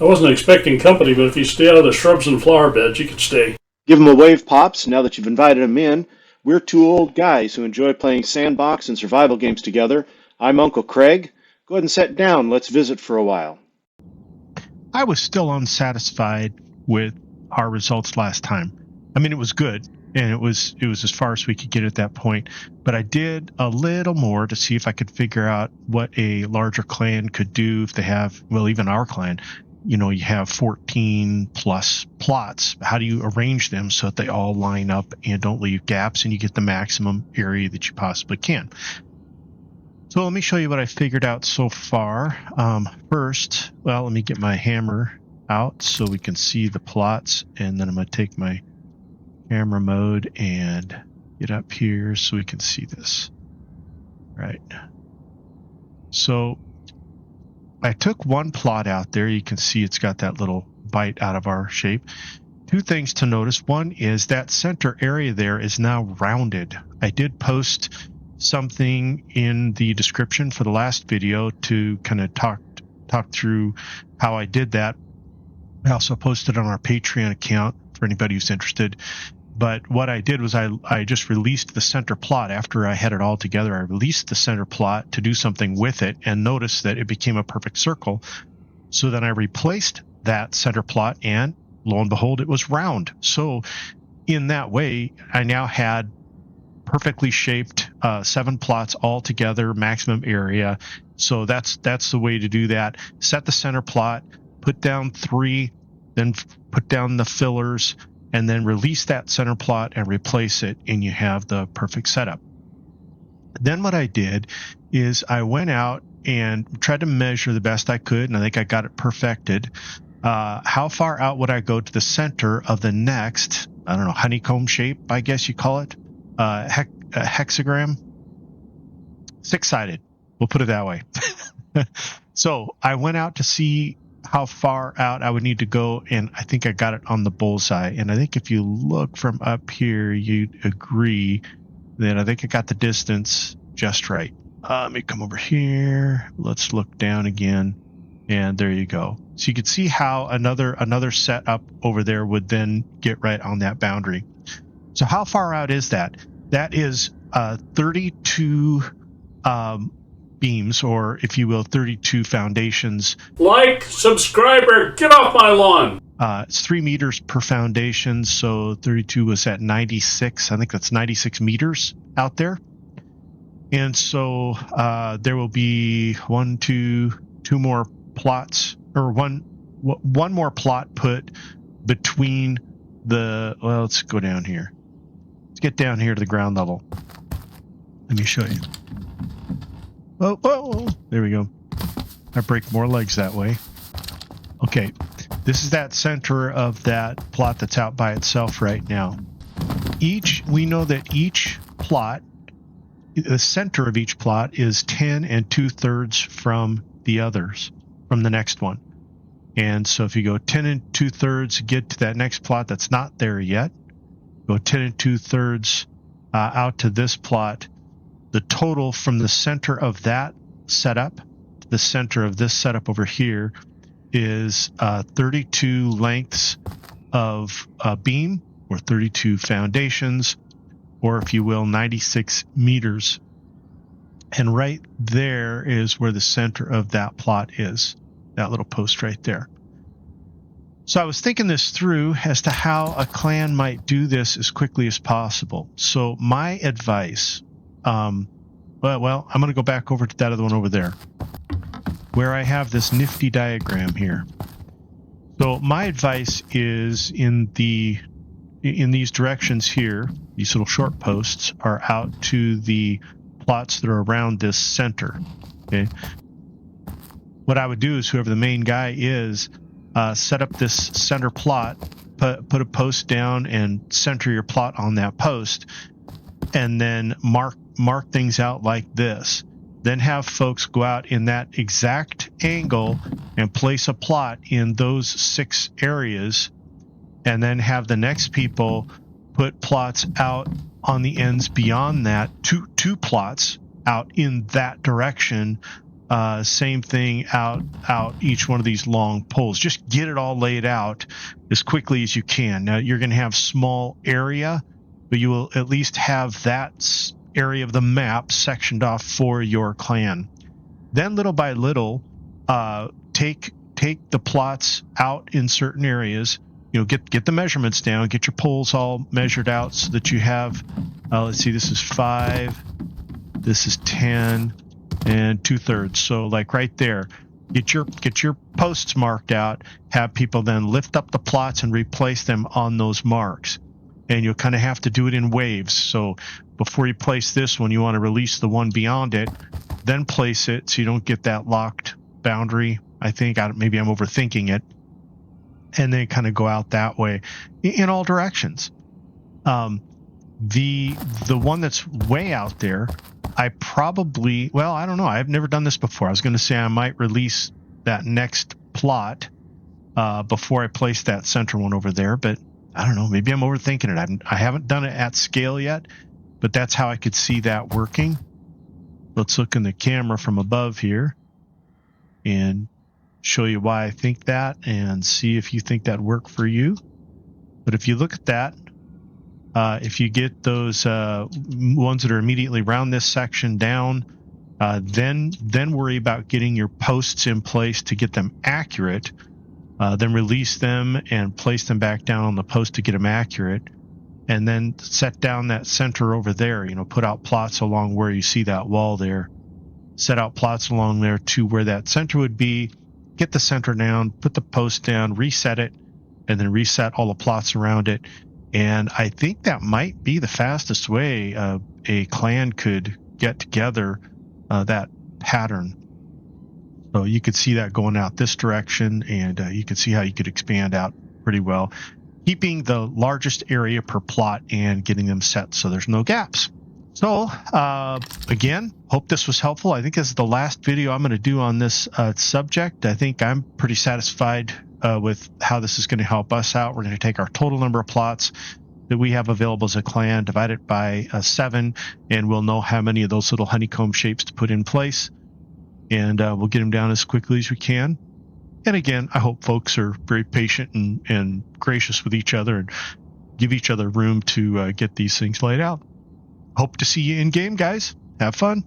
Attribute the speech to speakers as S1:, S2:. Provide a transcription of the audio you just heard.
S1: I wasn't expecting company, but if you stay out of the shrubs and flower beds, you can stay.
S2: Give 'em a wave, Pops, now that you've invited 'em in. We're two old guys who enjoy playing Sandbox and survival games together. I'm Uncle Craig. Go ahead and sit down. Let's visit for a while.
S3: I was still unsatisfied with our results last time. I mean, it was good, and it was as far as we could get at that point. But I did a little more to see if I could figure out what a larger clan could do if they have, well, even our clan. You know, you have 14 plus plots. How do you arrange them so that they all line up and don't leave gaps, and you get the maximum area that you possibly can? So let me show you what I figured out so far. First, well, let me get my hammer out so we can see the plots, and then I'm going to take my camera mode and get up here so we can see this. Right. So I took one plot out there. You can see it's got that little bite out of our shape. Two things to notice. One is that center area there is now rounded. I did post something in the description for the last video to kind of talk through how I did that. I also posted it on our Patreon account for anybody who's interested. But what I did was I just released the center plot after I had it all together. I released the center plot to do something with it and noticed that it became a perfect circle. So then I replaced that center plot, and lo and behold, it was round. So in that way, I now had perfectly shaped 7 plots all together, maximum area. So that's the way to do that. Set the center plot, put down 3, then put down the fillers, and then release that center plot and replace it, and you have the perfect setup. Then what I did is I went out and tried to measure the best I could, and I think I got it perfected. How far out would I go to the center of the next, I don't know, honeycomb shape, I guess you call it, hexagram? 6-sided, we'll put it that way. So I went out to see how far out I would need to go, and I think I got it on the bullseye. And I think if you look from up here, you'd agree that I think I got the distance just right. Let me come over here. Let's look down again, and there you go. So you can see how another setup over there would then get right on that boundary. So how far out is that? That is 32 beams, or if you will, 32 foundations.
S1: Like, subscriber, get off my lawn!
S3: It's 3 meters per foundation, so 32 was at 96. I think that's 96 meters out there. And so there will be two more plots, or one more plot put between the, well, let's go down here. Let's get down here to the ground level. Let me show you. Oh, there we go. I break more legs that way. Okay, this is that center of that plot that's out by itself right now. We know that each plot, the center of each plot is 10 2/3 from the others, from the next one. And so if you go 10 2/3, get to that next plot that's not there yet, go 10 2/3 out to this plot. The total from the center of that setup to the center of this setup over here is 32 lengths of beam, or 32 foundations, or if you will, 96 meters. And right there is where the center of that plot is, that little post right there. So I was thinking this through as to how a clan might do this as quickly as possible. So my advice, well, I'm going to go back over to that other one over there, where I have this nifty diagram here. So my advice is in these directions here, these little short posts are out to the plots that are around this center. Okay. What I would do is, whoever the main guy is, set up this center plot, put a post down and center your plot on that post, and then mark things out like this. Then have folks go out in that exact angle and place a plot in those 6 areas, and then have the next people put plots out on the ends beyond that, two plots out in that direction Same thing out each one of these long poles. Just get it all laid out as quickly as you can. Now, you're going to have small area, but you will at least have that area of the map sectioned off for your clan. Then, little by little, take the plots out in certain areas. Get the measurements down. Get your poles all measured out so that you have. Let's see. This is 5. This is 10. And 2/3. So like right there, get your posts marked out, have people then lift up the plots and replace them on those marks. And you'll kind of have to do it in waves. So before you place this one, you want to release the one beyond it, then place it so you don't get that locked boundary. I think maybe I'm overthinking it. And then kind of go out that way in all directions. The one that's way out there, I don't know. I've never done this before. I was going to say I might release that next plot before I place that center one over there, but I don't know. Maybe I'm overthinking it. I haven't done it at scale yet, but that's how I could see that working. Let's look in the camera from above here and show you why I think that and see if you think that worked for you. But if you look at that, if you get those ones that are immediately around this section down, then worry about getting your posts in place to get them accurate. Then release them and place them back down on the post to get them accurate. And then set down that center over there. Put out plots along where you see that wall there. Set out plots along there to where that center would be. Get the center down, put the post down, reset it, and then reset all the plots around it. And I think that might be the fastest way a clan could get together that pattern. So you could see that going out this direction, and you could see how you could expand out pretty well, keeping the largest area per plot and getting them set so there's no gaps. So again, hope this was helpful. I think this is the last video I'm going to do on this subject. I think I'm pretty satisfied with how this is going to help us out. We're going to take our total number of plots that we have available as a clan, divide it by 7, and we'll know how many of those little honeycomb shapes to put in place. And we'll get them down as quickly as we can. And again, I hope folks are very patient and gracious with each other and give each other room to get these things laid out. Hope to see you in game, guys. Have fun.